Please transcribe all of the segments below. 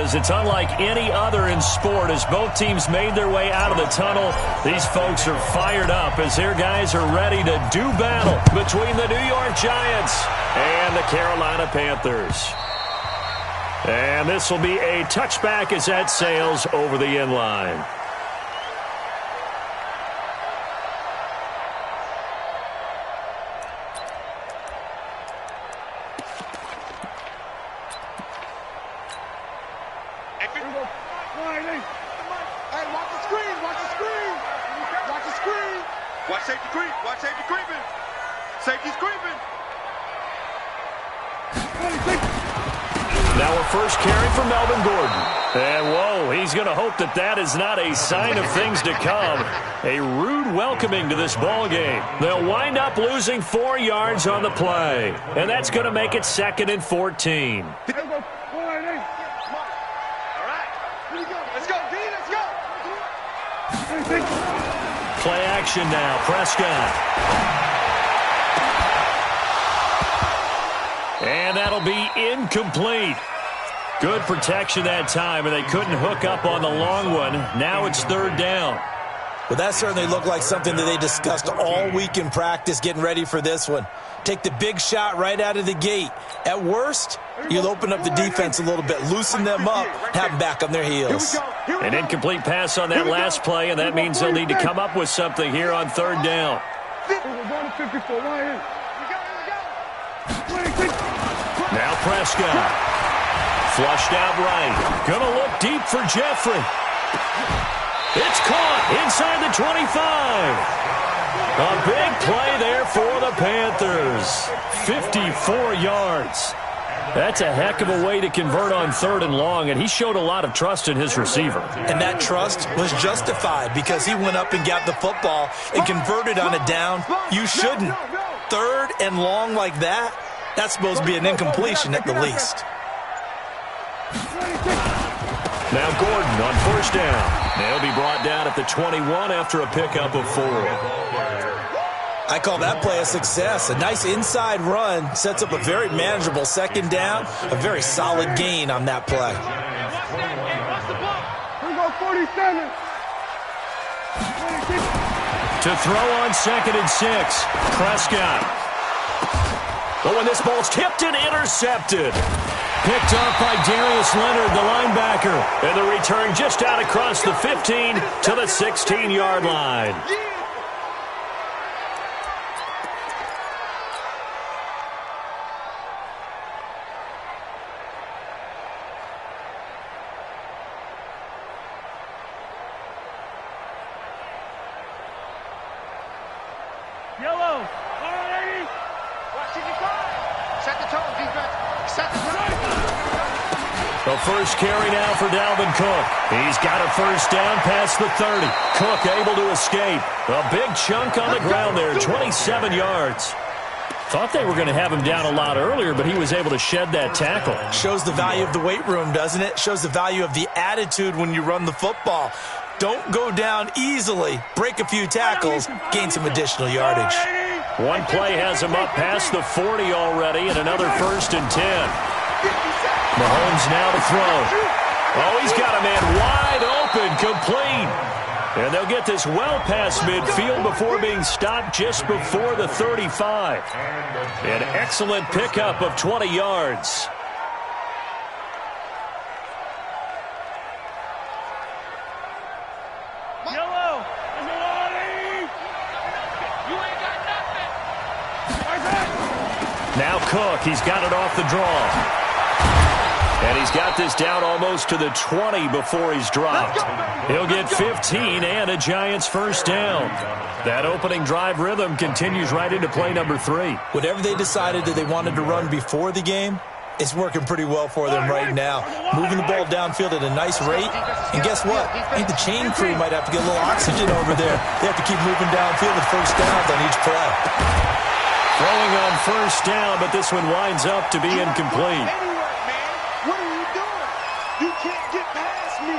because it's unlike any other in sport. As both teams made their way out of the tunnel, these folks are fired up as their guys are ready to do battle between the New York Giants and the Carolina Panthers. And this will be a touchback as that sails over the end line. Watch safety creep. Watch safety creeping. Safety's creeping. Now a first carry for Melvin Gordon. And, whoa, he's going to hope that that is not a sign of things to come. A rude welcoming to this ball game. They'll wind up losing 4 yards on the play. And that's going to make it 2nd and 14. All right. Let's go, D. Let's go. Play action now. Prescott. And that'll be incomplete. Good protection that time, and they couldn't hook up on the long one. Now it's 3rd down. Well, that certainly looked like something that they discussed all week in practice getting ready for this one. Take the big shot right out of the gate. At worst, you'll open up the defense a little bit, loosen them up, have them back on their heels. An incomplete pass on that last play, and that means they'll need to come up with something here on 3rd down. Now Prescott. Flushed out right. Gonna look deep for Jeffrey. It's caught inside the 25. A big play there for the Panthers. 54 yards. That's a heck of a way to convert on 3rd and long, and he showed a lot of trust in his receiver. And that trust was justified because he went up and got the football and converted on a down. You shouldn't. 3rd and long like that, that's supposed to be an incompletion at the least. Now Gordon on 1st down. They'll be brought down at the 21 after a pickup of 4. I call that play a success. A nice inside run sets up a very manageable 2nd down. A very solid gain on that play. To throw on 2nd and 6. Prescott. Oh, and this ball's tipped and intercepted. Picked up by Darius Leonard, the linebacker. And the return just out across the 15 to the 16-yard line. Yellow. All right, watching your time. Set the tone, defense. Set the tone. The first carry now for Dalvin Cook. He's got a 1st down past the 30. Cook able to escape. A big chunk on the ground there, 27 yards. Thought they were going to have him down a lot earlier, but he was able to shed that tackle. Shows the value of the weight room, doesn't it? Shows the value of the attitude when you run the football. Don't go down easily. Break a few tackles. Gain some additional yardage. One play has him up past the 40 already, and another 1st and 10. Mahomes now to throw. Oh, he's got a man wide open, complete. And they'll get this well past midfield before being stopped just before the 35. An excellent pickup of 20 yards. Yellow. You ain't got nothing. Now Cook, he's got it off the draw. And he's got this down almost to the 20 before he's dropped. He'll get 15 and a Giants 1st down. That opening drive rhythm continues right into play number 3. Whatever they decided that they wanted to run before the game, it's working pretty well for them right now. Moving the ball downfield at a nice rate. And guess what? I think the chain crew might have to get a little oxygen over there. They have to keep moving downfield with 1st downs on each play. Throwing on 1st down, but this one winds up to be incomplete. What are you doing? You can't get past me.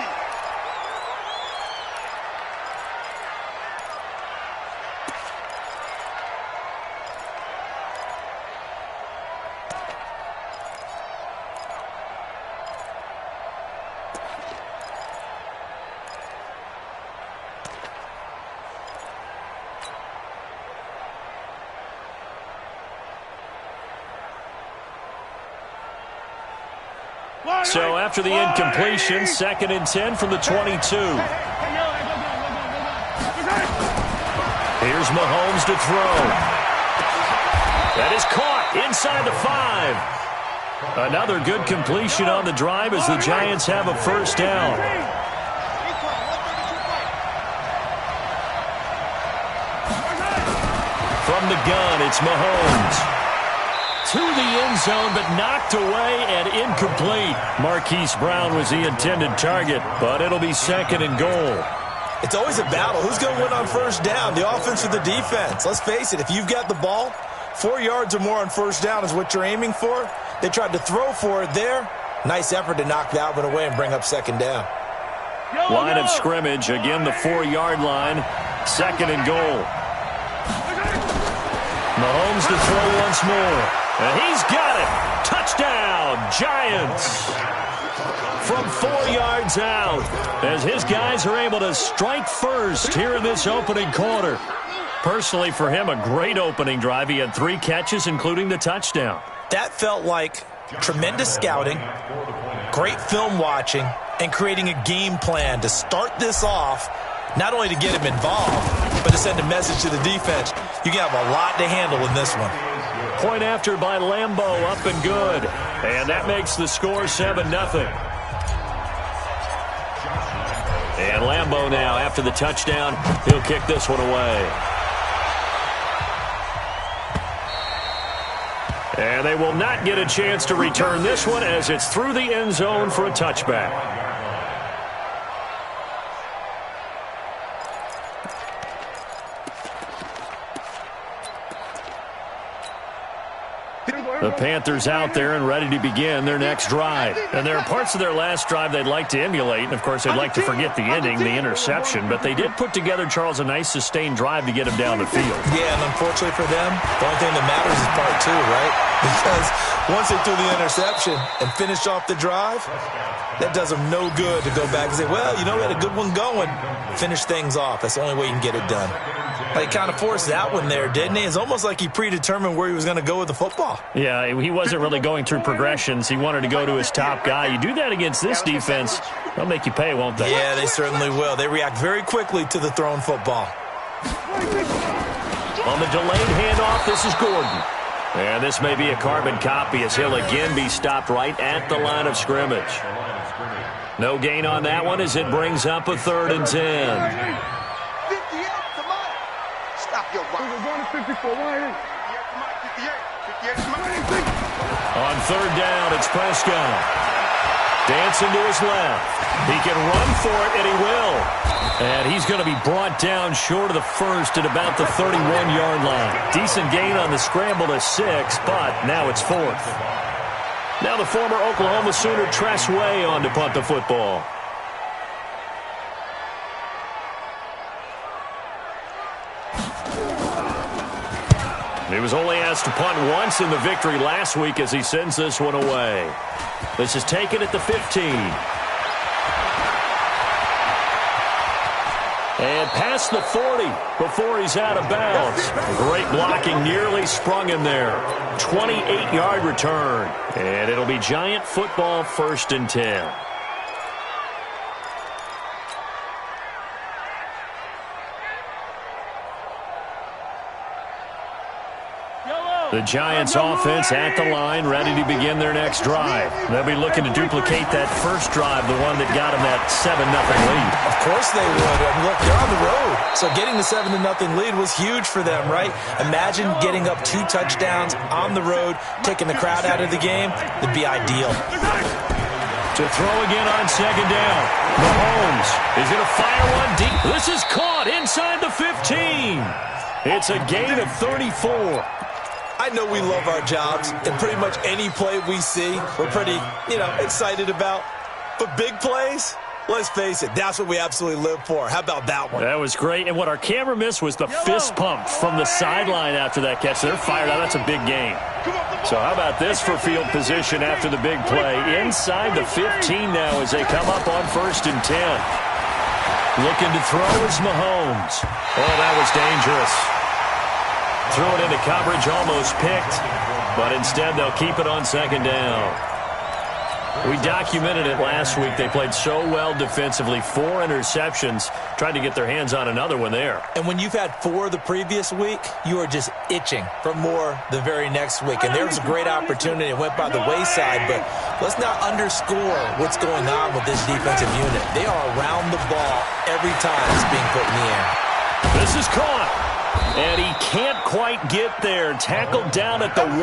So after the incompletion, 2nd and 10 from the 22. Here's Mahomes to throw. That is caught inside the 5. Another good completion on the drive as the Giants have a first down. From the gun, it's Mahomes. To the end zone, but knocked away and incomplete. Marquise Brown was the intended target, but it'll be 2nd and goal. It's always a battle. Who's going to win on first down, the offense or the defense? Let's face it, if you've got the ball, 4 yards or more on first down is what you're aiming for. They tried to throw for it there. Nice effort to knock that one away and bring up 2nd down. Line of scrimmage, again the 4-yard line, 2nd and goal. Mahomes to throw once more. And he's got it. Touchdown, Giants. From 4 yards out, as his guys are able to strike first here in this opening quarter. Personally, for him, a great opening drive. He had 3 catches, including the touchdown. That felt like tremendous scouting, great film watching, and creating a game plan to start this off, not only to get him involved, but to send a message to the defense. You can have a lot to handle in this one. Point after by Lambeau, up and good. And that makes the score 7-0. And Lambeau now, after the touchdown, he'll kick this one away. And they will not get a chance to return this one as it's through the end zone for a touchback. The Panthers out there and ready to begin their next drive. And there are parts of their last drive they'd like to emulate. And, of course, they'd like to forget the ending, the interception. But they did put together, Charles, a nice sustained drive to get him down the field. Yeah, and unfortunately for them, the only thing that matters is part 2, right? Because once they threw the interception and finished off the drive, that does them no good to go back and say, well, you know, we had a good one going. Finish things off. That's the only way you can get it done. He kind of forced that one there, didn't he? It's almost like he predetermined where he was going to go with the football. Yeah, he wasn't really going through progressions. He wanted to go to his top guy. You do that against this defense, they'll make you pay, won't they? Yeah, they certainly will. They react very quickly to the thrown football. On the delayed handoff, this is Gordon. And this may be a carbon copy as he'll again be stopped right at the line of scrimmage. No gain on that one as it brings up a 3rd and 10. On 3rd down, it's Prescott. Dancing to his left. He can run for it, and he will. And he's going to be brought down short of the first at about the 31-yard line. Decent gain on the scramble to 6, but now it's 4th. Now the former Oklahoma Sooner Tress Way on to punt the football. He was only asked to punt once in the victory last week as he sends this one away. This is taken at the 15. And past the 40 before he's out of bounds. Great blocking, nearly sprung him there. 28-yard return. And it'll be Giant football, 1st and 10. The Giants offense at the line, ready to begin their next drive. They'll be looking to duplicate that first drive, the one that got them that 7-0 lead. Of course they would. I mean, look, they're on the road. So getting the 7-0 lead was huge for them, right? Imagine getting up 2 touchdowns on the road, taking the crowd out of the game. It'd be ideal. To throw again on 2nd down. Mahomes is going to fire one deep. This is caught inside the 15. It's a gain of 34. I know we love our jobs, and pretty much any play we see, we're pretty, excited about. But big plays, let's face it, that's what we absolutely live for. How about that one? That was great, and what our camera missed was the fist pump from the sideline after that catch. They're fired out. That's a big gain. So how about this for field position after the big play? Inside the 15 now as they come up on 1st and 10. Looking to throw is Mahomes. Oh, that was dangerous. Threw it into coverage, almost picked, but instead they'll keep it on 2nd down. We documented it last week. They played so well defensively. 4 interceptions. Tried to get their hands on another one there. And when you've had 4 the previous week, you are just itching for more the very next week. And there was a great opportunity. It went by the wayside, but let's not underscore what's going on with this defensive unit. They are around the ball every time it's being put in the air. This is caught. And he can't quite get there. Tackled down at the 1.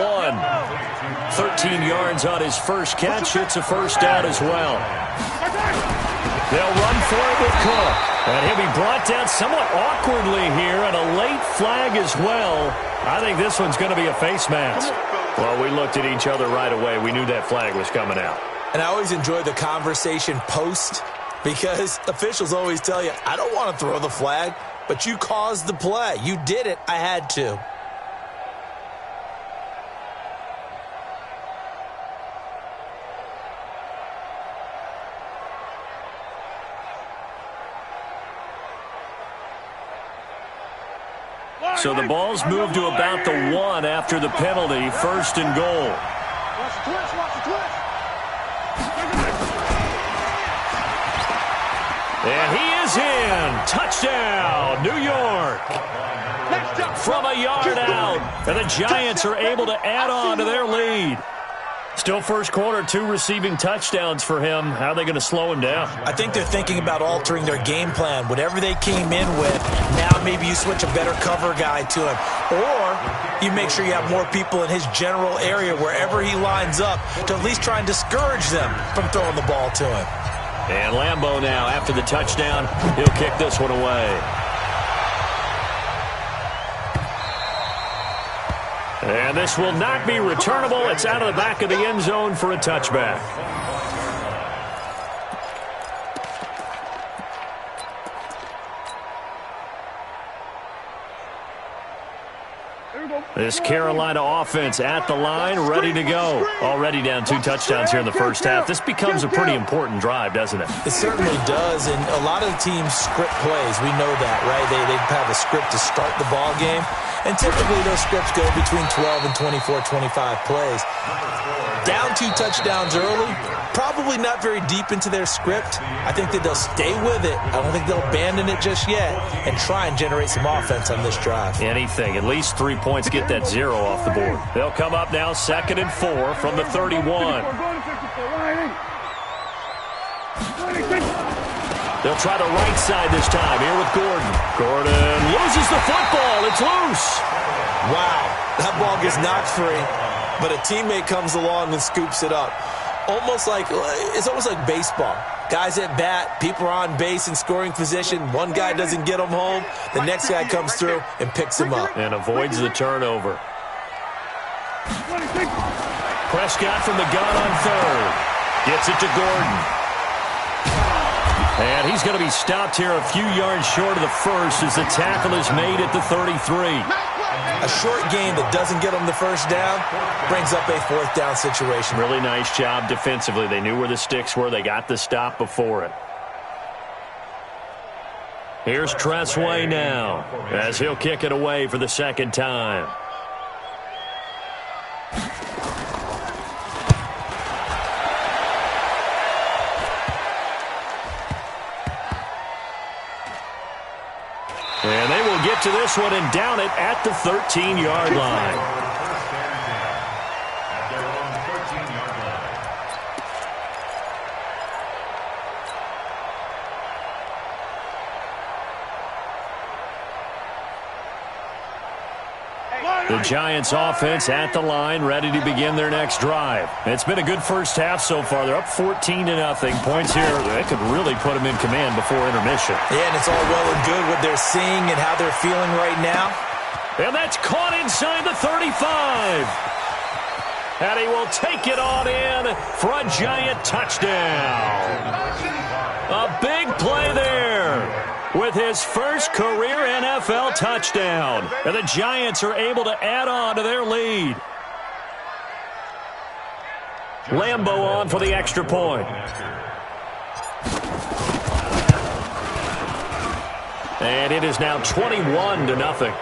13 yards on his first catch. It's a first down as well. They'll run for it with Cook. And he'll be brought down somewhat awkwardly here, and a late flag as well. I think this one's going to be a face mask. Well, we looked at each other right away. We knew that flag was coming out. And I always enjoy the conversation post, because officials always tell you, I don't want to throw the flag, but you caused the play. You did it. I had to. So the ball's moved to about the 1 after the penalty. First and goal. Watch the twist, watch the twist. And he is in. Touchdown, New York. From a yard out. And the Giants are able to add on to their lead. Still first quarter, 2 receiving touchdowns for him. How are they going to slow him down? I think they're thinking about altering their game plan. Whatever they came in with, now maybe you switch a better cover guy to him. Or you make sure you have more people in his general area wherever he lines up to at least try and discourage them from throwing the ball to him. And Lambeau now, after the touchdown, he'll kick this one away. And this will not be returnable. It's out of the back of the end zone for a touchback. This Carolina offense at the line, ready to go. Already down 2 touchdowns here in the first half. This becomes a pretty important drive, doesn't it? It certainly does, and a lot of the teams script plays. We know that, right? They have a script to start the ball game, and typically those scripts go between 12 and 24, 25 plays. Down 2 touchdowns early, probably not very deep into their script. I think that they'll stay with it. I don't think they'll abandon it just yet and try and generate some offense on this drive. Anything. At least 3 points. Get that 0 off the board. They'll come up now 2nd and 4 from the 31. They'll try the right side this time here with Gordon. Gordon loses the football. It's loose. Wow. That ball gets knocked free, but a teammate comes along and scoops it up. It's almost like baseball. Guys at bat, people are on base in scoring position. One guy doesn't get him home. The next guy comes through and picks him up. And avoids the turnover. Prescott from the gun on 3rd. Gets it to Gordon. And he's going to be stopped here a few yards short of the first as the tackle is made at the 33. A short game that doesn't get them the first down brings up a 4th down situation. Really nice job defensively. They knew where the sticks were. They got the stop before it. Here's Tressway now as he'll kick it away for the 2nd time. And they will get to this one and down it at the 13-yard line. The Giants offense at the line, ready to begin their next drive. It's been a good first half so far. They're up 14-0. Points here, they could really put them in command before intermission. Yeah, and it's all well and good what they're seeing and how they're feeling right now. And that's caught inside the 35. And he will take it on in for a Giant touchdown. A big play there with his first career NFL touchdown. And the Giants are able to add on to their lead. Lambeau on for the extra point. And it is now 21-0.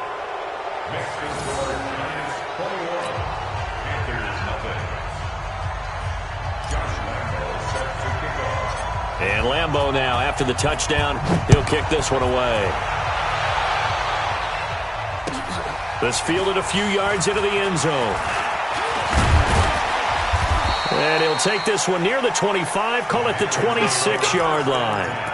And Lambeau now, after the touchdown, he'll kick this one away. This fielded a few yards into the end zone. And he'll take this one near the 25, call it the 26-yard line.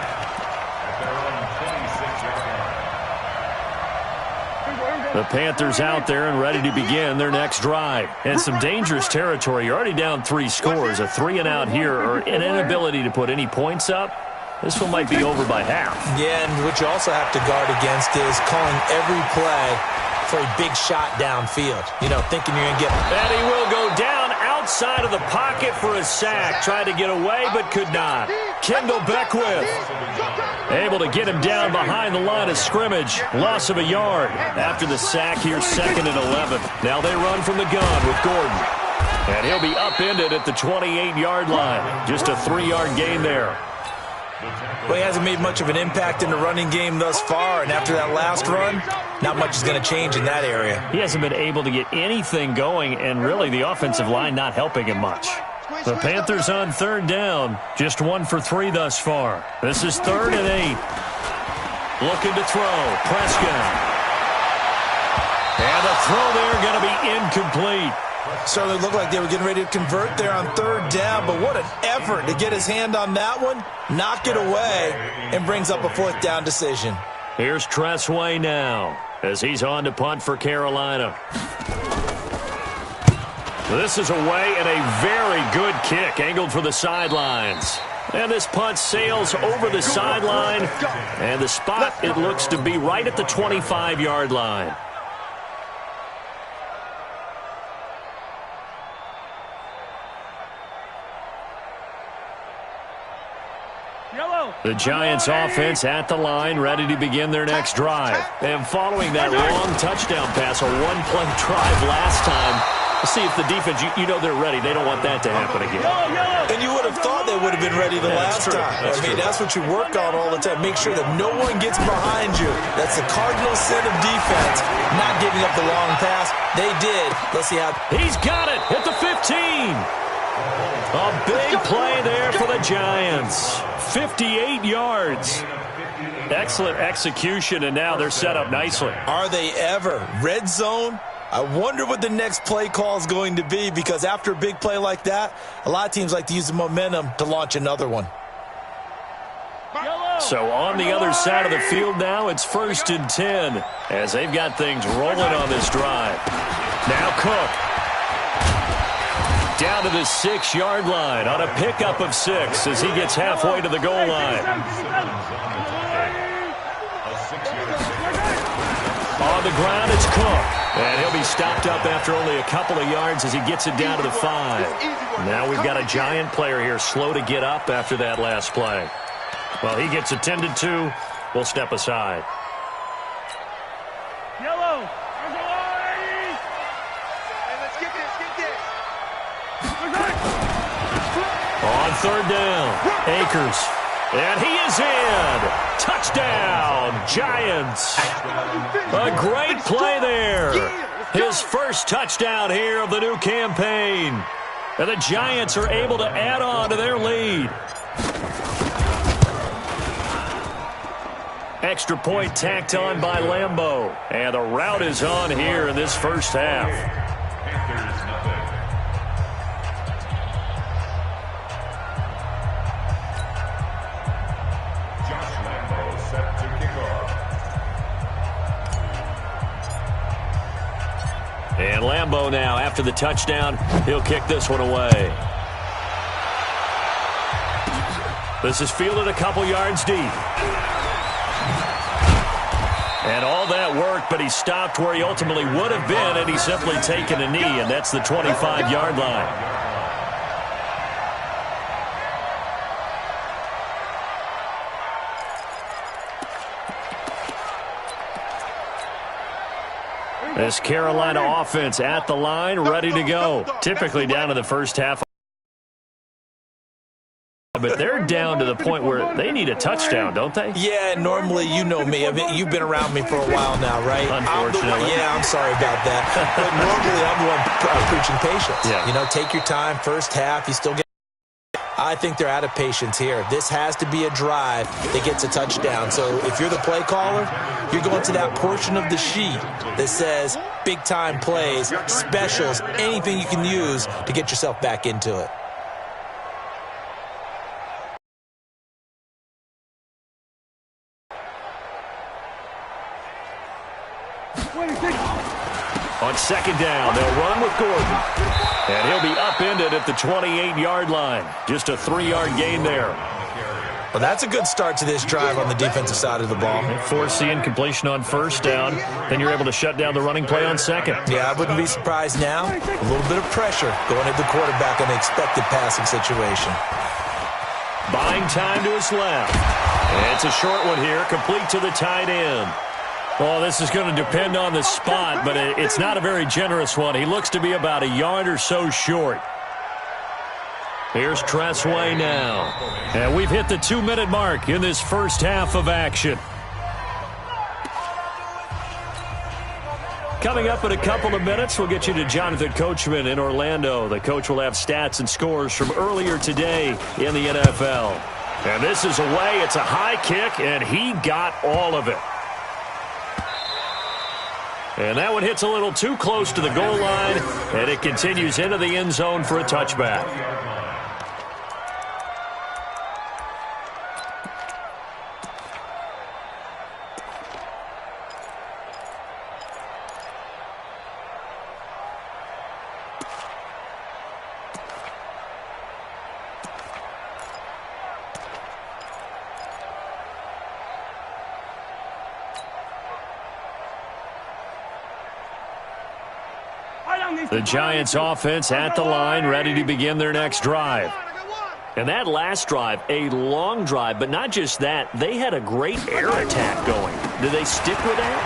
The Panthers out there and ready to begin their next drive. And some dangerous territory. You're already down 3 scores. A 3-and-out here or an inability to put any points up. This one might be over by half. Yeah, and what you also have to guard against is calling every play for a big shot downfield. You know, thinking you're going to get... And he will go down outside of the pocket for a sack. Tried to get away, but could not. Kendall Beckwith able to get him down behind the line of scrimmage. Loss of a yard. After the sack here, 2nd and 11. Now they run from the gun with Gordon. And he'll be upended at the 28-yard line. Just a 3-yard gain there. Well, he hasn't made much of an impact in the running game thus far, and after that last run, not much is going to change in that area. He hasn't been able to get anything going, and really the offensive line not helping him much. The Panthers on 3rd down, just 1 for 3 thus far. This is 3rd and 8. Looking to throw, Prescott. And the throw there going to be incomplete. Certainly looked like they were getting ready to convert there on 3rd down, but what an effort to get his hand on that one, knock it away, and brings up a 4th down decision. Here's Tressway now as he's on to punt for Carolina. This is away and a very good kick angled for the sidelines. And this punt sails over the sideline, and the spot, it looks to be right at the 25-yard line. The Giants offense at the line, ready to begin their next drive. And following that long touchdown pass, a one-play drive last time, see if the defense, you know they're ready. They don't want that to happen again. And you would have thought they would have been ready the last time. That's what you work on all the time. Make sure that no one gets behind you. That's the cardinal sin of defense, not giving up the long pass. They did. Let's see how. He's got it at the 15. A big play there for the Giants. 58 yards. Excellent execution, and now they're set up nicely. Are they ever? Red zone? I wonder what the next play call is going to be, because after a big play like that, a lot of teams like to use the momentum to launch another one. So on the other side of the field now, it's 1st and 10 as they've got things rolling on this drive. Now Cook. Down to the 6-yard line on a pickup of 6 as he gets halfway to the goal line. On the ground, it's Cook. And he'll be stopped up after only a couple of yards as he gets it down to the 5. Now we've got a Giant player here slow to get up after that last play. Well, he gets attended to. We'll step aside. Yellow. Let's get this. On 3rd down, Akers. And he is in. Touchdown, Giants. A great play there. His first touchdown here of the new campaign. And the Giants are able to add on to their lead. Extra point tacked on by Lambeau. And the route is on here in this first half. And Lambeau now, after the touchdown, he'll kick this one away. This is fielded a couple yards deep. And all that work, but he stopped where he ultimately would have been, and he's simply taken a knee, and that's the 25-yard line. This Carolina offense at the line, ready to go. Typically down to the first half. But they're down to the point where they need a touchdown, don't they? Yeah, normally, you know me. I mean, you've been around me for a while now, right? Unfortunately. I'm sorry about that. But normally, I'm the one preaching patience. Yeah. You know, take your time, first half. You still get... I think they're out of patience here. This has to be a drive that gets a touchdown. So if you're the play caller, you're going to that portion of the sheet that says big-time plays, specials, anything you can use to get yourself back into it. On second down, they'll run with Gordon. And he'll be upended at the 28-yard line. Just a 3-yard gain there. Well, that's a good start to this drive on the defensive side of the ball. Force the incompletion on first down. Then you're able to shut down the running play on second. Yeah, I wouldn't be surprised now. A little bit of pressure going at the quarterback in an expected passing situation. Buying time to his left. And it's a short one here, complete to the tight end. Well, this is going to depend on the spot, but it's not a very generous one. He looks to be about a yard or so short. Here's Tressway now. And we've hit the 2-minute mark in this first half of action. Coming up in a couple of minutes, we'll get you to Jonathan Coachman in Orlando. The coach will have stats and scores from earlier today in the NFL. And this is away. It's a high kick, and he got all of it. And that one hits a little too close to the goal line, and it continues into the end zone for a touchback. The Giants offense at the line, ready to begin their next drive. And that last drive, a long drive, but not just that, they had a great air attack going. Do they stick with that?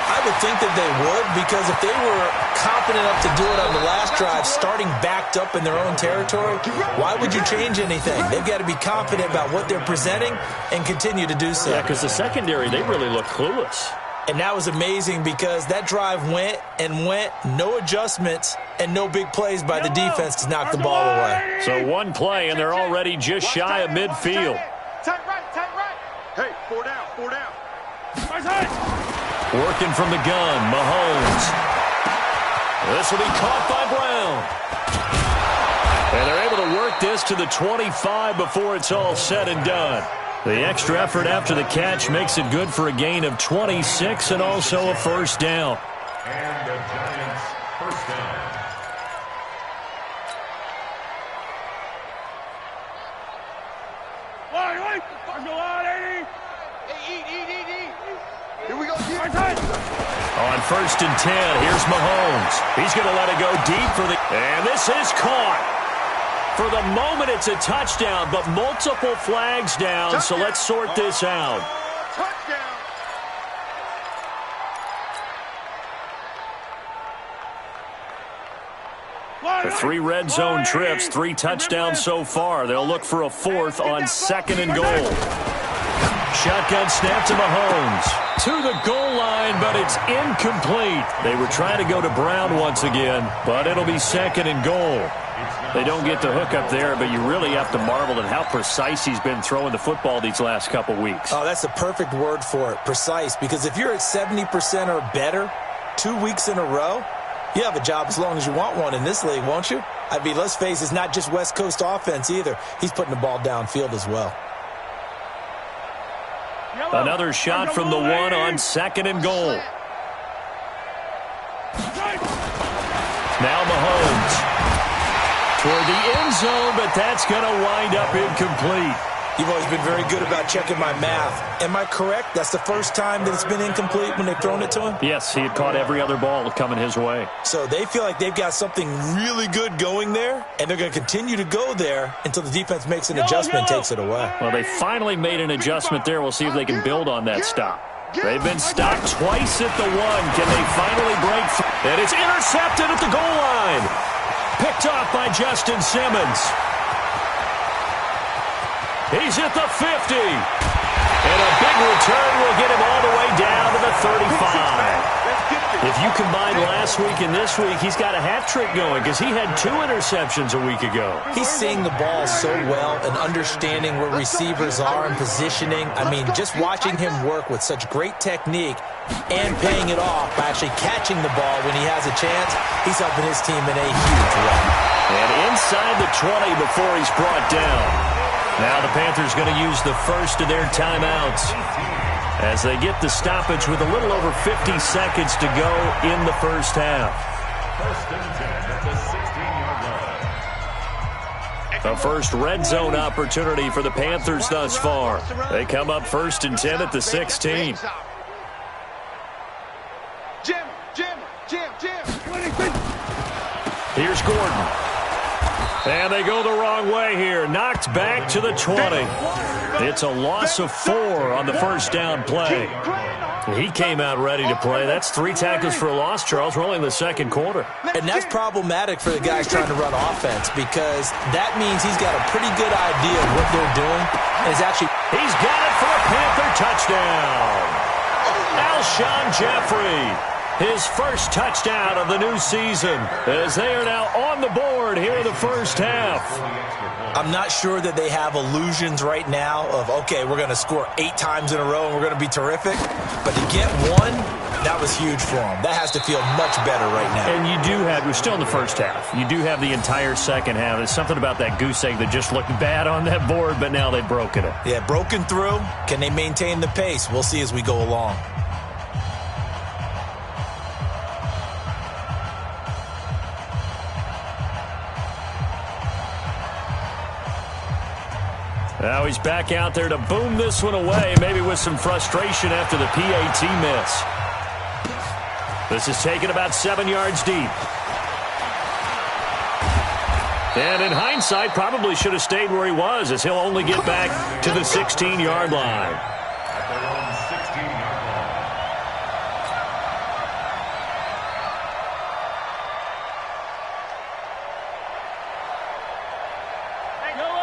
I would think that they would, because if they were confident enough to do it on the last drive, starting backed up in their own territory, why would you change anything? They've got to be confident about what they're presenting and continue to do so. Yeah, because the secondary, they really look clueless. And that was amazing because that drive went and went, no adjustments and no big plays by the defense to knock the ball away. So one play, and they're already just shy of midfield. Tight right. Hey, 4 down. Working from the gun, Mahomes. This will be caught by Brown. And they're able to work this to the 25 before it's all said and done. The extra effort after the catch makes it good for a gain of 26 and also a first down. And the Giants first down. Here we go. On first and 10, here's Mahomes. He's going to let it go deep for the... And this is caught. For the moment, it's a touchdown, but multiple flags down, so let's sort this out. Touchdown. The 3 red zone trips, 3 touchdowns so far. They'll look for a 4th on second and goal. Shotgun snap to Mahomes. To the goal line, but it's incomplete. They were trying to go to Brown once again, but it'll be second and goal. They don't get the hook up there, but you really have to marvel at how precise he's been throwing the football these last couple weeks. Oh, that's the perfect word for it, precise, because if you're at 70% or better 2 weeks in a row, you have a job as long as you want one in this league, won't you? I mean, let's face it, it's not just West Coast offense either. He's putting the ball downfield as well. Another shot from the 1 on second and goal. Now Mahomes. Toward the end zone, but that's going to wind up incomplete. You've always been very good about checking my math. Am I correct? That's the first time that it's been incomplete when they've thrown it to him? Yes, he had caught every other ball coming his way. So they feel like they've got something really good going there, and they're going to continue to go there until the defense makes an adjustment, takes it away. Well, they finally made an adjustment there. We'll see if they can build on that stop. They've been stopped twice at the 1. Can they finally break through? And it's intercepted at the goal line. Picked off by Justin Simmons. He's at the 50. And a big return will get him all the way down to the 35. If you combine last week and this week, he's got a hat trick going because he had 2 interceptions a week ago. He's seeing the ball so well and understanding where receivers are and positioning. I mean, just watching him work with such great technique and paying it off by actually catching the ball when he has a chance, he's helping his team in a huge way. And inside the 20 before he's brought down. Now the Panthers going to use the first of their timeouts as they get the stoppage with a little over 50 seconds to go in the first half. First and 10 at the 16-yard line. The first red zone opportunity for the Panthers thus far. They come up first and 10 at the 16. Here's Gordon. And they go the wrong way here. Knocked back to the 20. It's a loss of 4 on the first down play. He came out ready to play. That's 3 tackles for a loss, Charles. We're only in the second quarter. And that's problematic for the guys trying to run offense because that means he's got a pretty good idea of what they're doing. And He's got it for a Panther touchdown. Alshon Jeffrey. His first touchdown of the new season as they are now on the board here in the first half. I'm not sure that they have illusions right now of, okay, we're going to score 8 times in a row and we're going to be terrific. But to get 1, that was huge for them. That has to feel much better right now. And we're still in the first half. You do have the entire second half. There's something about that goose egg that just looked bad on that board, but now they've broken it. Yeah, broken through. Can they maintain the pace? We'll see as we go along. Now he's back out there to boom this one away, maybe with some frustration after the PAT miss. This is taken about 7 yards deep. And in hindsight, probably should have stayed where he was, as he'll only get back to the 16-yard line. At their own 16-yard line.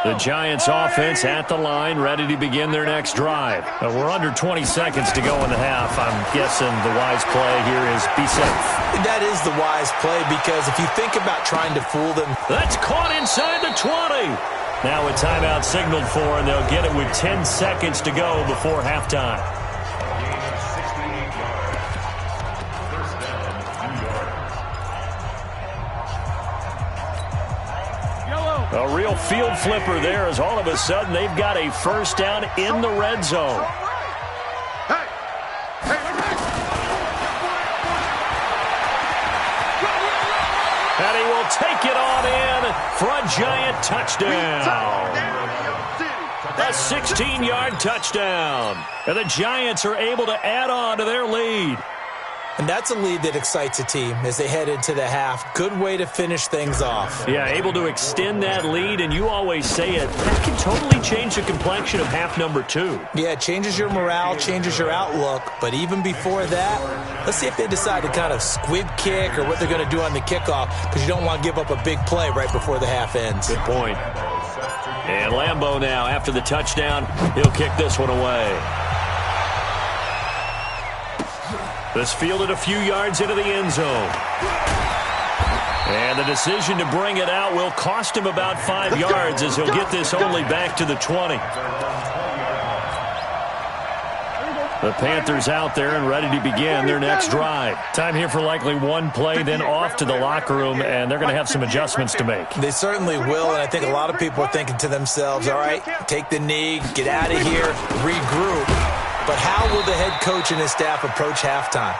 The Giants offense at the line, ready to begin their next drive. We're under 20 seconds to go in the half. I'm guessing the wise play here is be safe. That is the wise play because if you think about trying to fool them. That's caught inside the 20. Now a timeout signaled for, and they'll get it with 10 seconds to go before halftime. Gain of 68 yards. First down, 2 yards. A real field flipper there as all of a sudden they've got a first down in the red zone. And he will take it on in for a Giant touchdown. A 16-yard touchdown. And the Giants are able to add on to their lead. And that's a lead that excites a team as they head into the half. Good way to finish things off. Yeah, able to extend that lead, and you always say it, that can totally change the complexion of half number 2. Yeah, it changes your morale, changes your outlook. But even before that, let's see if they decide to kind of squib kick or what they're going to do on the kickoff, because you don't want to give up a big play right before the half ends. Good point. And Lambeau now, after the touchdown, he'll kick this one away. This fielded a few yards into the end zone. And the decision to bring it out will cost him about 5 yards as he'll get this only back to the 20. The Panthers out there and ready to begin their next drive. Time here for likely one play, then off to the locker room, and they're going to have some adjustments to make. They certainly will, and I think a lot of people are thinking to themselves, all right, take the knee, get out of here, regroup. But how will the head coach and his staff approach halftime?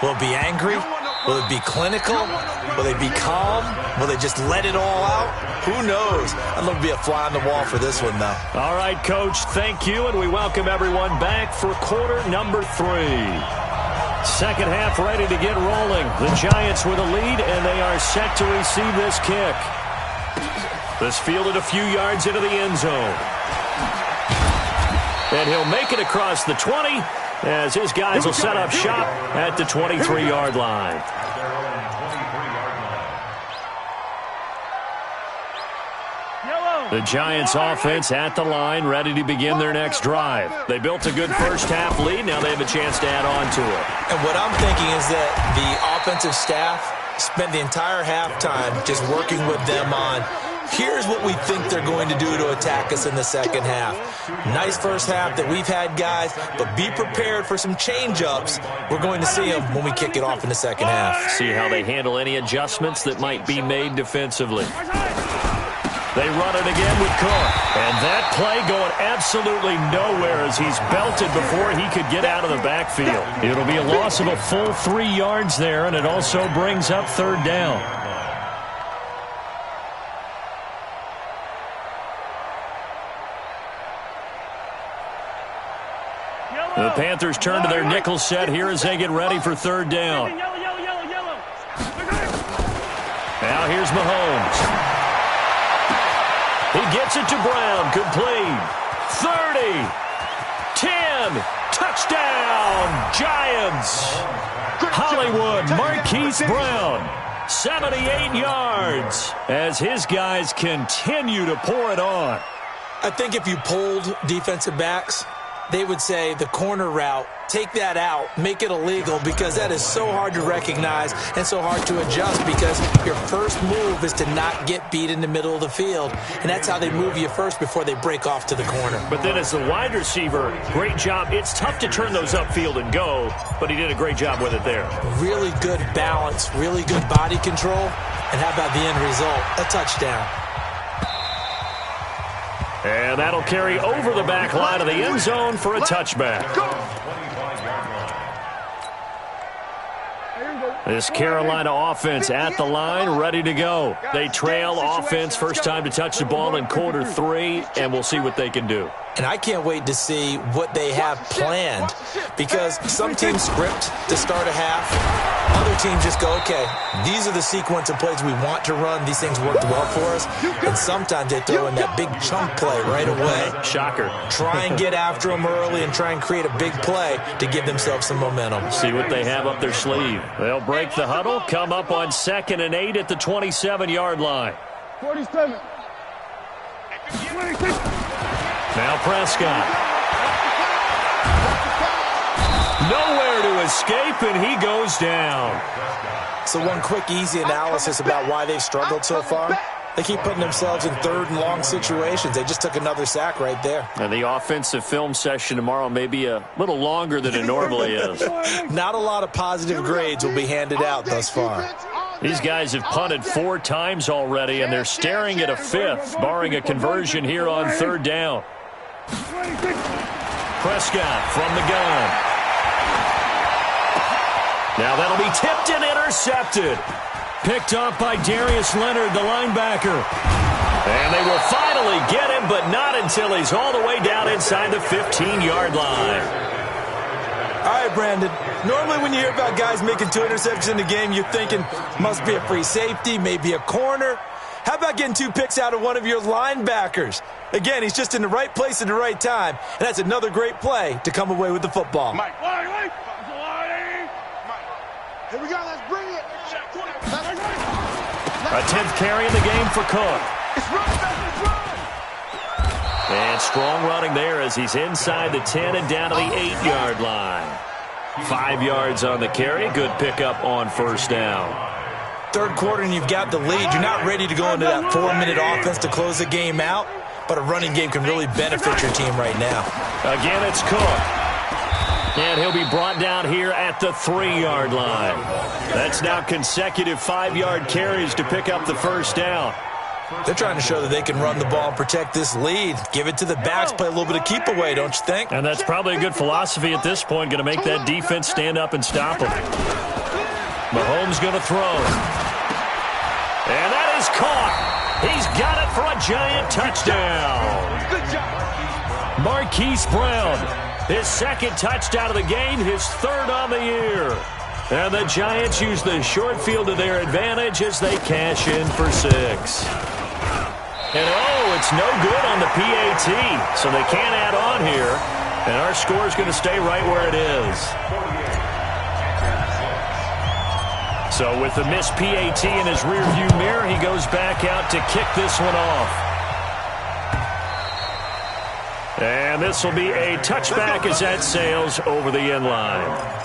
Will it be angry? Will it be clinical? Will they be calm? Will they just let it all out? Who knows? I'd love to be a fly on the wall for this one, though. All right, Coach, thank you, and we welcome everyone back for quarter number 3. Second half ready to get rolling. The Giants with a lead, and they are set to receive this kick. This fielded a few yards into the end zone. And he'll make it across the 20 as his guys will set up shop at the 23-yard line. The Giants offense at the line, ready to begin their next drive. They built a good first-half lead. Now they have a chance to add on to it. And what I'm thinking is that the offensive staff spent the entire halftime just working with them on, here's what we think they're going to do to attack us in the second half. Nice first half that we've had, guys, but be prepared for some change-ups. We're going to see them when we kick it off in the second half. See how they handle any adjustments that might be made defensively. They run it again with Cook. And that play going absolutely nowhere as he's belted before he could get out of the backfield. It'll be a loss of a full 3 yards there, and it also brings up third down. The Panthers turn to their nickel set here as they get ready for third down. Now here's Mahomes. He gets it to Brown, complete. 30, 10, touchdown, Giants. Hollywood, Marquise Brown, 78 yards as his guys continue to pour it on. I think if you polled defensive backs, they would say the corner route, take that out, make it illegal, because that is so hard to recognize and so hard to adjust, because your first move is to not get beat in the middle of the field, and that's how they move you first before they break off to the corner. But then as the wide receiver, great job. It's tough to turn those upfield and go, but he did a great job with it there. Really good balance, really good body control, and how about the end result? A touchdown. And that'll carry over the back line of the end zone for a touchback. This Carolina offense at the line, ready to go. They trail offense, first time to touch the ball in quarter 3, and we'll see what they can do. And I can't wait to see what they have planned, because some teams script to start a half. Other teams just go, okay, these are the sequence of plays we want to run. These things worked well for us. And sometimes they throw in that big chunk play right away. Shocker. Try and get after them early and try and create a big play to give themselves some momentum. See what they have up their sleeve. They'll break the huddle, come up on 2nd and 8 at the 27-yard line. 47. 26. Now Prescott. Nowhere to escape, and he goes down. So one quick, easy analysis about why they've struggled so far. They keep putting themselves in third and long situations. They just took another sack right there. And the offensive film session tomorrow may be a little longer than it normally is. Not a lot of positive grades will be handed out thus far. These guys have punted 4 times already, and they're staring at a 5th, barring a conversion here on third down. Prescott from the gun. Now that'll be tipped and intercepted. Picked off by Darius Leonard, the linebacker. And they will finally get him, but not until he's all the way down inside the 15-yard line. All right, Brandon. Normally when you hear about guys making 2 interceptions in the game, you're thinking must be a free safety, maybe a corner. How about getting 2 picks out of one of your linebackers? Again, he's just in the right place at the right time, and that's another great play to come away with the football. Mike. Here we go. Let's bring it. A 10th carry in the game for Cook. It's run. And strong running there as he's inside the 10 and down to the 8-yard line. 5 yards on the carry. Good pickup on first down. Third quarter and you've got the lead. You're not ready to go into that 4-minute offense to close the game out, but a running game can really benefit your team right now. Again, it's Cook. And he'll be brought down here at the 3-yard line. That's now consecutive 5-yard carries to pick up the first down. They're trying to show that they can run the ball and protect this lead. Give it to the backs, play a little bit of keep away, don't you think? And that's probably a good philosophy at this point, going to make that defense stand up and stop them. Mahomes going to throw. And that is caught. He's got it for a Giant touchdown. Good job. Marquise Brown, his 2nd touchdown of the game, his 3rd on the year. And the Giants use the short field to their advantage as they cash in for 6. And it's no good on the PAT, so they can't add on here. And our score is going to stay right where it is. So with the missed PAT in his rearview mirror, he goes back out to kick this one off. And this will be a touchback as that sails over the end line.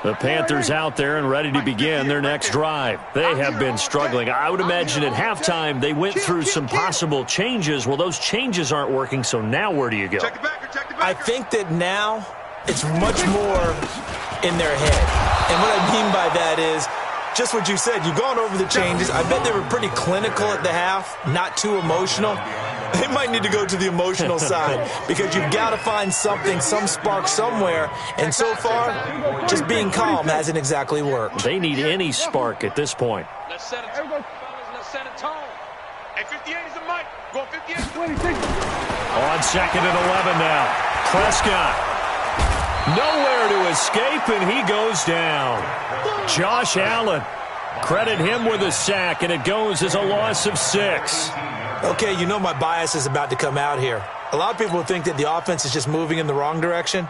The Panthers out there and ready to begin their next drive. They have been struggling. I would imagine at halftime they went through some possible changes. Well, those changes aren't working, so now where do you go? I think that now it's much more in their head. And what I mean by that is just what you said. You've gone over the changes. I bet they were pretty clinical at the half, not too emotional. They might need to go to the emotional side because you've got to find something, some spark somewhere. And so far, just being calm hasn't exactly worked. They need any spark at this point. Let's set a tone. Let's set a tone. Hey, 58 is the mic. Go 58. On 2nd and 11 now. Prescott. Nowhere to escape, and he goes down. Josh Allen. Credit him with a sack, and it goes as a loss of 6. Okay, you know my bias is about to come out here. A lot of people think that the offense is just moving in the wrong direction.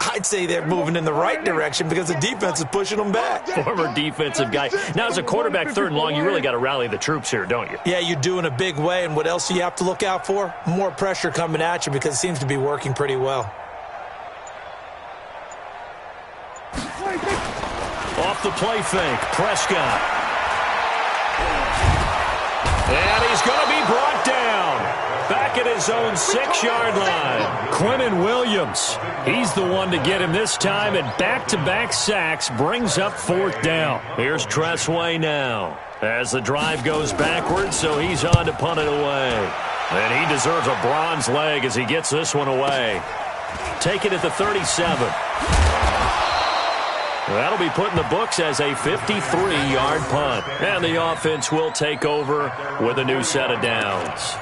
I'd say they're moving in the right direction because the defense is pushing them back. Former defensive guy. Now, as a quarterback, 3rd and long, you really got to rally the troops here, don't you? Yeah, you do in a big way. And what else do you have to look out for? More pressure coming at you because it seems to be working pretty well. Off the play fake, Prescott. And he's going to be brought down. Back at his own 6-yard line. Quinnen Williams. He's the one to get him this time, and back-to-back sacks brings up 4th down. Here's Tressway now as the drive goes backwards, so he's on to punt it away. And he deserves a bronze leg as he gets this one away. Take it at the 37. That'll be put in the books as a 53-yard punt. And the offense will take over with a new set of downs.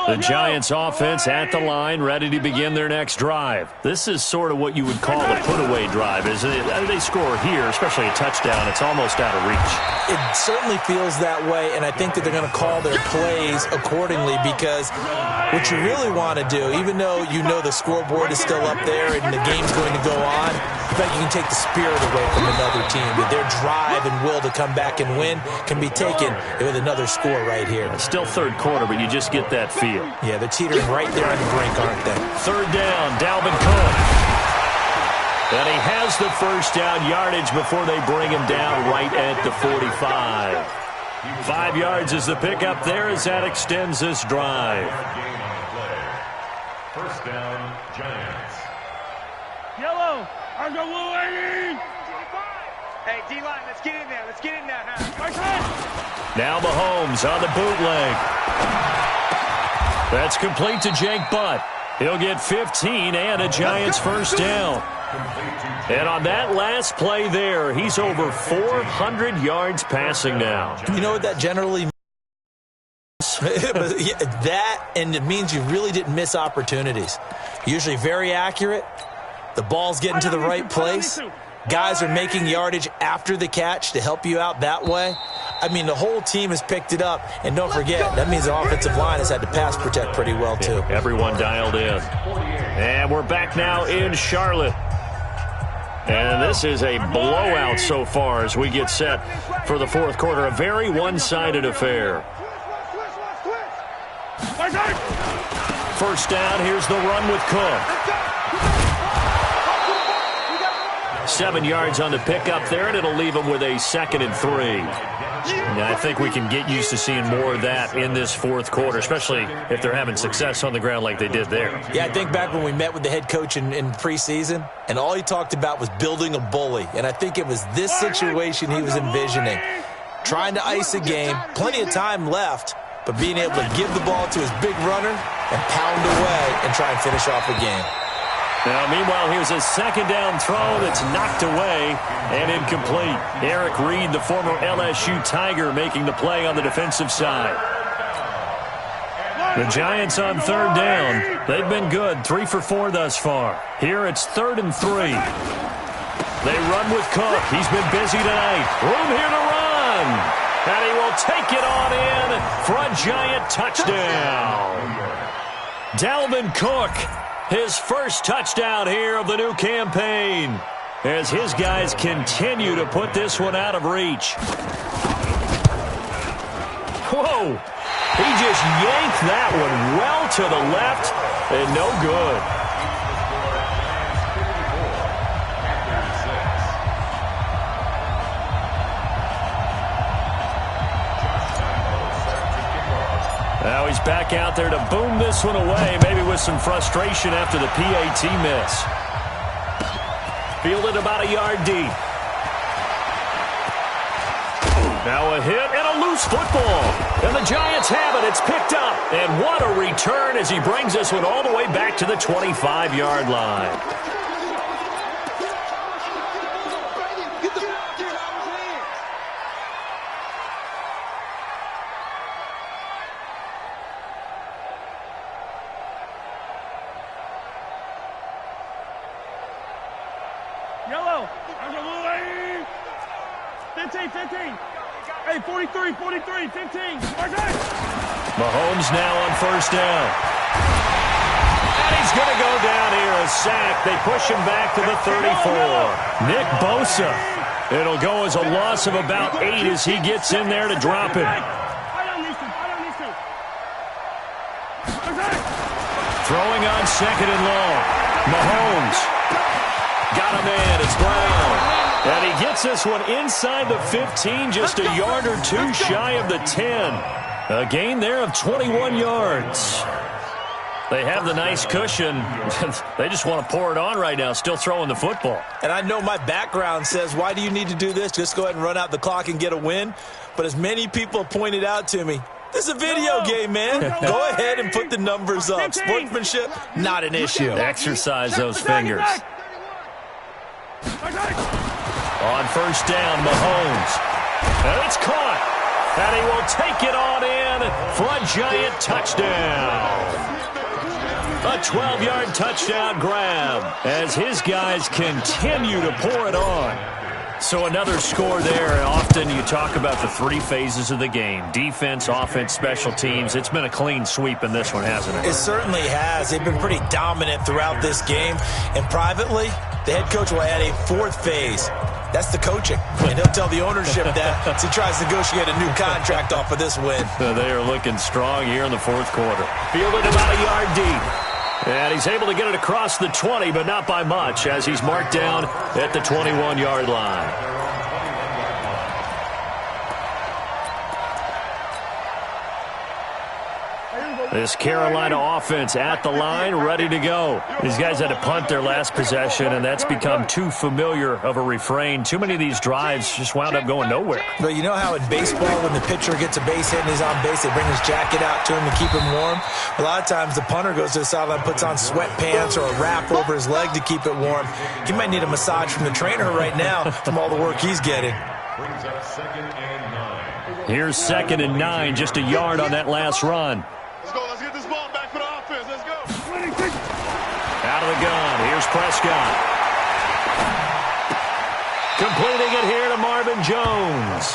The Giants offense at the line, ready to begin their next drive. This is sort of what you would call the put-away drive, isn't it? They score here, especially a touchdown. It's almost out of reach. It certainly feels that way, and I think that they're going to call their plays accordingly because what you really want to do, even though you know the scoreboard is still up there and the game's going to go on, I bet you can take the spirit away from another team. That their drive and will to come back and win can be taken with another score right here. It's still 3rd quarter, but you just get that feel. Yeah, they're teetering right there on the brink, aren't they? 3rd down, Dalvin Cook. And he has the 1st down yardage before they bring him down right at the 45. 5 yards is the pickup there as that extends this drive. 1st down, Giants. Yellow. I'm the blue 80. Hey, D-line, let's get in there. Let's get in there now. Now Mahomes on the bootleg. That's complete to Jake Butt. He'll get 15 and a Giants 1st down. And on that last play there, he's over 400 yards passing now. You know what that generally means? That, and it means you really didn't miss opportunities. Usually very accurate. The ball's getting to the right place. Guys are making yardage after the catch to help you out that way. I mean, the whole team has picked it up. And don't forget, that means the offensive line has had to pass protect pretty well, too. Yeah, everyone dialed in. And we're back now in Charlotte. And this is a blowout so far as we get set for the 4th quarter. A very one-sided affair. 1st down, here's the run with Cook. 7 yards on the pickup there, and it'll leave them with a 2nd and 3. Now, I think we can get used to seeing more of that in this 4th quarter, especially if they're having success on the ground like they did there. Yeah, I think back when we met with the head coach in preseason, and all he talked about was building a bully. And I think it was this situation he was envisioning. Trying to ice a game, plenty of time left, but being able to give the ball to his big runner and pound away and try and finish off the game. Now, meanwhile, here's a 2nd down throw that's knocked away and incomplete. Eric Reed, the former LSU Tiger, making the play on the defensive side. The Giants on 3rd down. They've been good, 3 for 4 thus far. Here it's 3rd and 3. They run with Cook. He's been busy tonight. Room here to run. And he will take it on in for a giant touchdown. Dalvin Cook, his first touchdown here of the new campaign, as his guys continue to put this one out of reach. Whoa! He just yanked that one well to the left and no good. Now he's back out there to boom this one away, maybe with some frustration after the PAT miss. Fielded about a yard deep. Now a hit and a loose football. And the Giants have it. It's picked up. And what a return as he brings this one all the way back to the 25-yard line. Yellow. 15, 15. Hey, 43, 43, 15. Mahomes now on first down. And he's going to go down here, a sack. They push him back to the 34. Nick Bosa. It'll go as a loss of about 8 as he gets in there to drop him. Throwing on second and long. Mahomes. Got him in. It's Brown. And he gets this one inside the 15, just a yard or two shy of the 10. A gain there of 21 yards. They have the nice cushion. They just want to pour it on right now, still throwing the football. And I know my background says, why do you need to do this? Just go ahead and run out the clock and get a win. But as many people pointed out to me, this is a video game, man. Go ahead and put the numbers up. Sportsmanship, not an issue. Exercise those fingers. On first down, Mahomes. And it's caught. And he will take it on in for a giant touchdown. A 12-yard touchdown grab as his guys continue to pour it on. So another score there. Often you talk about the 3 phases of the game. Defense, offense, special teams. It's been a clean sweep in this one, hasn't it? It certainly has. They've been pretty dominant throughout this game. And privately, the head coach will add a 4th phase. That's the coaching. And he'll tell the ownership that as he tries to negotiate a new contract off of this win. They are looking strong here in the 4th quarter. Fielded about a yard deep. And he's able to get it across the 20, but not by much, as he's marked down at the 21-yard line. This Carolina offense at the line, ready to go. These guys had to punt their last possession, and that's become too familiar of a refrain. Too many of these drives just wound up going nowhere. But you know how in baseball, when the pitcher gets a base hit and he's on base, they bring his jacket out to him to keep him warm? A lot of times the punter goes to the sideline, puts on sweatpants or a wrap over his leg to keep it warm. He might need a massage from the trainer right now from all the work he's getting. Here's 2nd and 9, just a yard on that last run. Let's go. Let's get this ball back for the offense. Let's go. Out of the gun. Here's Prescott. Completing it here to Marvin Jones.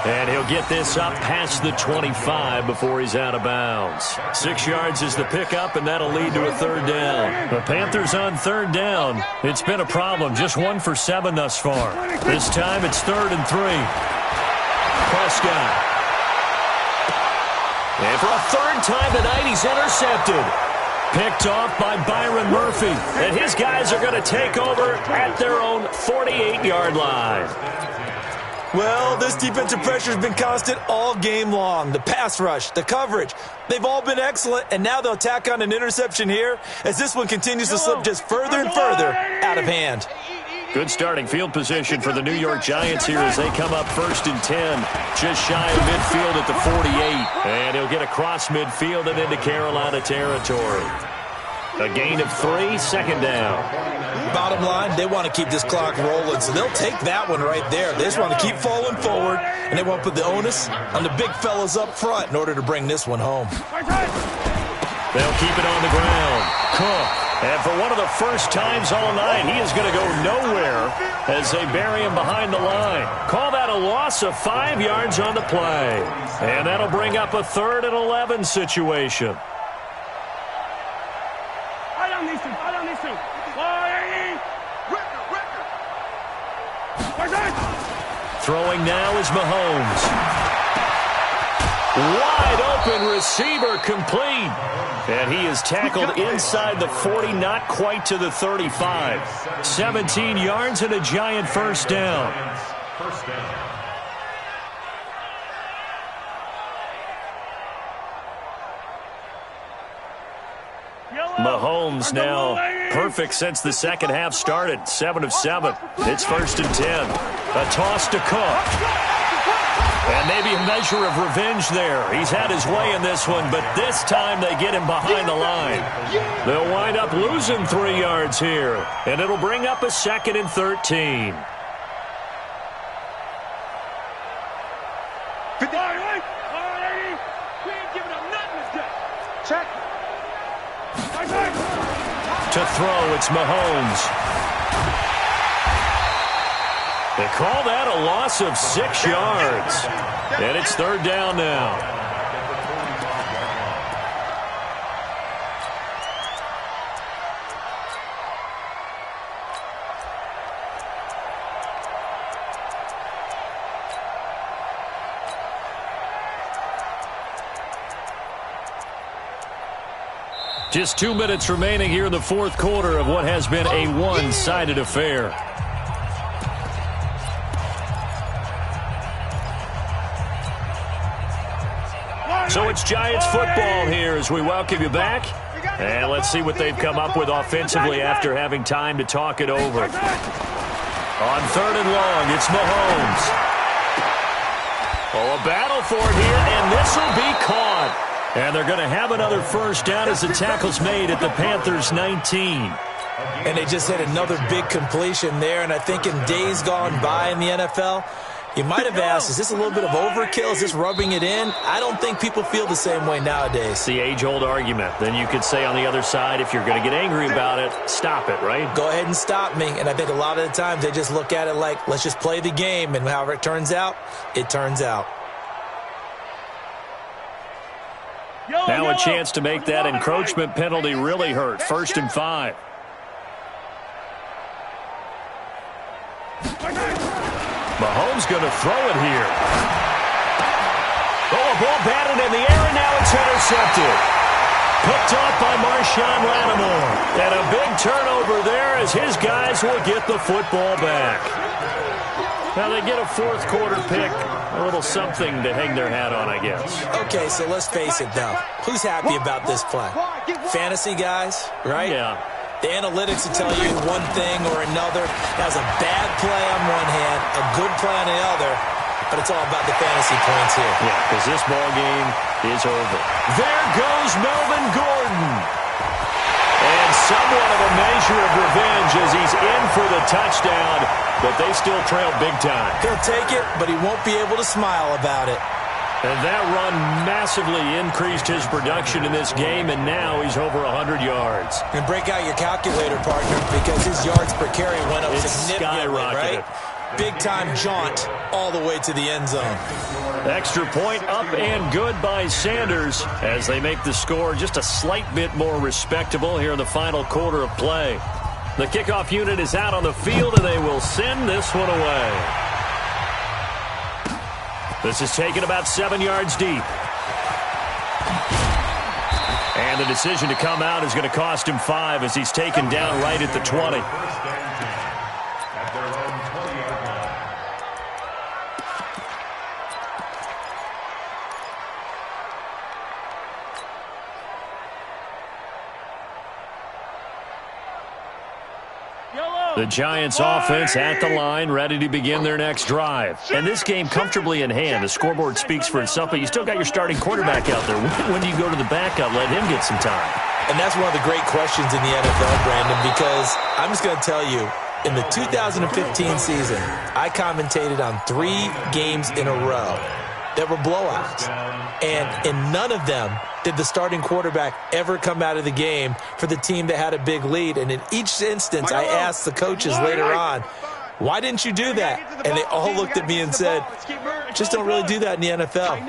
And he'll get this up past the 25 before he's out of bounds. 6 yards is the pickup, and that'll lead to a 3rd down. The Panthers on 3rd down. It's been a problem. Just 1 for 7 thus far. This time it's 3rd and 3. Prescott. And for a 3rd time tonight, he's intercepted. Picked off by Byron Murphy. And his guys are going to take over at their own 48-yard line. Well, this defensive pressure has been constant all game long. The pass rush, the coverage, they've all been excellent. And now they'll tack on an interception here as this one continues to slip just further and further out of hand. Good starting field position for the New York Giants here as they come up 1st and 10. Just shy of midfield at the 48. And he'll get across midfield and into Carolina territory. A gain of 3, 2nd down. Bottom line, they want to keep this clock rolling, so they'll take that one right there. They just want to keep falling forward, and they want to put the onus on the big fellas up front in order to bring this one home. They'll keep it on the ground. Cook. And for one of the first times all night, he is going to go nowhere as they bury him behind the line. Call that a loss of 5 yards on the play. And that'll bring up a 3rd and 11 situation. Throwing now is Mahomes. Wide open receiver complete. And he is tackled inside the 40, not quite to the 35. 17 yards and a giant first down. First down. Mahomes now perfect since the second half started. 7 of 7. It's 1st and 10. A toss to Cook. And maybe a measure of revenge there. He's had his way in this one, but this time they get him behind the line. They'll wind up losing 3 yards here, and it'll bring up a 2nd and 13. Check. To throw, it's Mahomes. They call that a loss of 6 yards. And it's 3rd down now. Just 2 minutes remaining here in the 4th quarter of what has been a one-sided affair. So it's Giants football here as we welcome you back. And let's see what they've come up with offensively after having time to talk it over. On 3rd and long, it's Mahomes. Oh, a battle for it here, and this will be caught. And they're going to have another first down as the tackle's made at the Panthers' 19. And they just had another big completion there. And I think in days gone by in the NFL, you might have asked, is this a little bit of overkill? Is this rubbing it in? I don't think people feel the same way nowadays. It's the age-old argument. Then you could say on the other side, if you're going to get angry about it, stop it, right? Go ahead and stop me. And I think a lot of the times they just look at it like, let's just play the game. And however it turns out, it turns out. Now a chance to make that encroachment penalty really hurt. 1st and 5. Mahomes going to throw it here. Oh, a ball batted in the air, and now it's intercepted. Picked off by Marshawn Lattimore. And a big turnover there as his guys will get the football back. Now they get a 4th quarter pick. A little something to hang their hat on, I guess. Okay, so let's face it, though. Who's happy about this play? Fantasy guys, right? Yeah. The analytics will tell you one thing or another. That was a bad play on one hand, a good play on the other, but it's all about the fantasy points here. Yeah, because this ball game is over. There goes Melvin Gordon. And somewhat of a measure of revenge as he's in for the touchdown, but they still trail big time. He'll take it, but he won't be able to smile about it. And that run massively increased his production in this game, and now he's over 100 yards. And break out your calculator, partner, because his yards per carry went up significantly, right? Big-time jaunt all the way to the end zone. Extra point up and good by Sanders as they make the score just a slight bit more respectable here in the final quarter of play. The kickoff unit is out on the field, and they will send this one away. This is taken about 7 yards deep. And the decision to come out is going to cost him 5 as he's taken down right at the 20. The Giants offense at the line, ready to begin their next drive. And this game comfortably in hand. The scoreboard speaks for itself, but you still got your starting quarterback out there. When do you go to the backup, let him get some time? And that's one of the great questions in the NFL, Brandon, because I'm just going to tell you, in the 2015 season, I commentated on 3 games in a row. that were blowouts. And in none of them did the starting quarterback ever come out of the game for the team that had a big lead. And in each instance, I asked the coaches later on, why didn't you do that? And they all looked at me and said, just don't really do that in the NFL.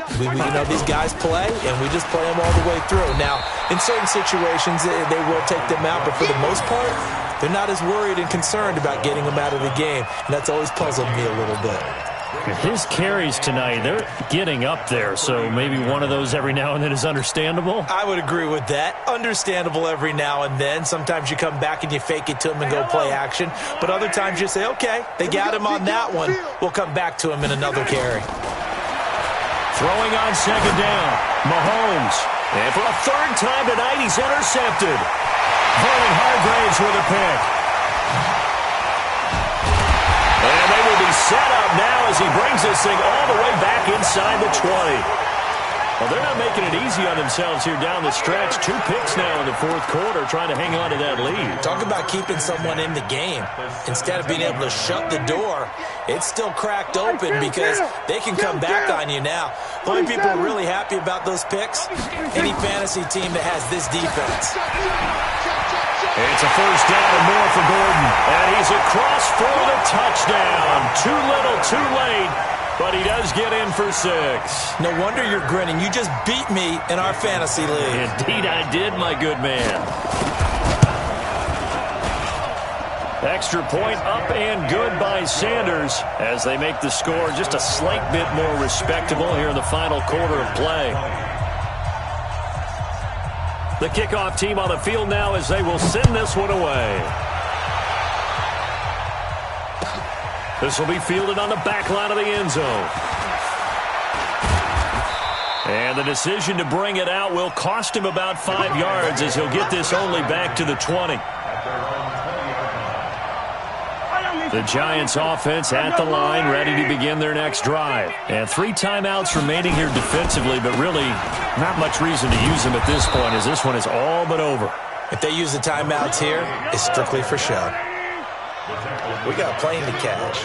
These guys play, and we just play them all the way through. Now, in certain situations, they will take them out, but for the most part, they're not as worried and concerned about getting them out of the game, and that's always puzzled me a little bit. His carries tonight, they're getting up there, so maybe one of those every now and then is understandable? I would agree with that. Understandable every now and then. Sometimes you come back and you fake it to him and go play action, but other times you say, okay, they got him on that one. We'll come back to him in another carry. Throwing on second down, Mahomes. And for a third time tonight, he's intercepted. Vernon Hargreaves with a pick. And they will be set up now as he brings this thing all the way back inside the 20. Well, they're not making it easy on themselves here down the stretch. 2 picks now in the fourth quarter, trying to hang on to that lead. Talk about keeping someone in the game. Instead of being able to shut the door, it's still cracked open because they can come back on you now. The only people who are really happy about those picks, any fantasy team that has this defense. It's a first down and more for Gordon. And he's across for the touchdown. Too little, too late. But he does get in for 6. No wonder you're grinning. You just beat me in our fantasy league. Indeed I did, my good man. Extra point up and good by Sanders as they make the score just a slight bit more respectable here in the final quarter of play. The kickoff team on the field now as they will send this one away. This will be fielded on the back line of the end zone. And the decision to bring it out will cost him about 5 yards as he'll get this only back to the 20. The Giants offense at the line, ready to begin their next drive. And 3 timeouts remaining here defensively, but really not much reason to use them at this point as this one is all but over. If they use the timeouts here, it's strictly for show. We got a plane to catch.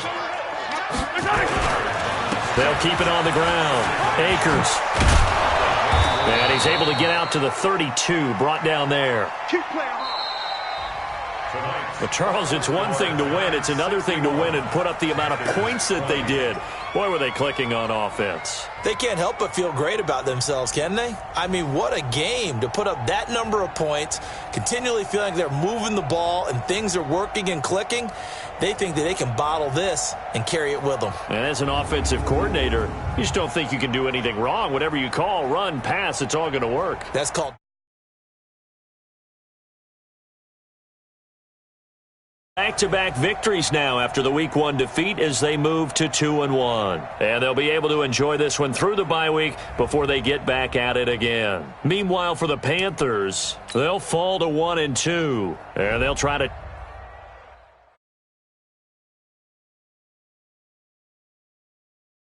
They'll keep it on the ground. Akers. And he's able to get out to the 32, brought down there. Well, Charles, it's one thing to win. It's another thing to win and put up the amount of points that they did. Boy, were they clicking on offense. They can't help but feel great about themselves, can they? I mean, what a game to put up that number of points, continually feeling like they're moving the ball and things are working and clicking. They think that they can bottle this and carry it with them. And as an offensive coordinator, you just don't think you can do anything wrong. Whatever you call, run, pass, it's all going to work. That's called back-to-back victories now after the Week 1 defeat as they move to 2-1. And they'll be able to enjoy this one through the bye week before they get back at it again. Meanwhile, for the Panthers, they'll fall to 1-2. And they'll try to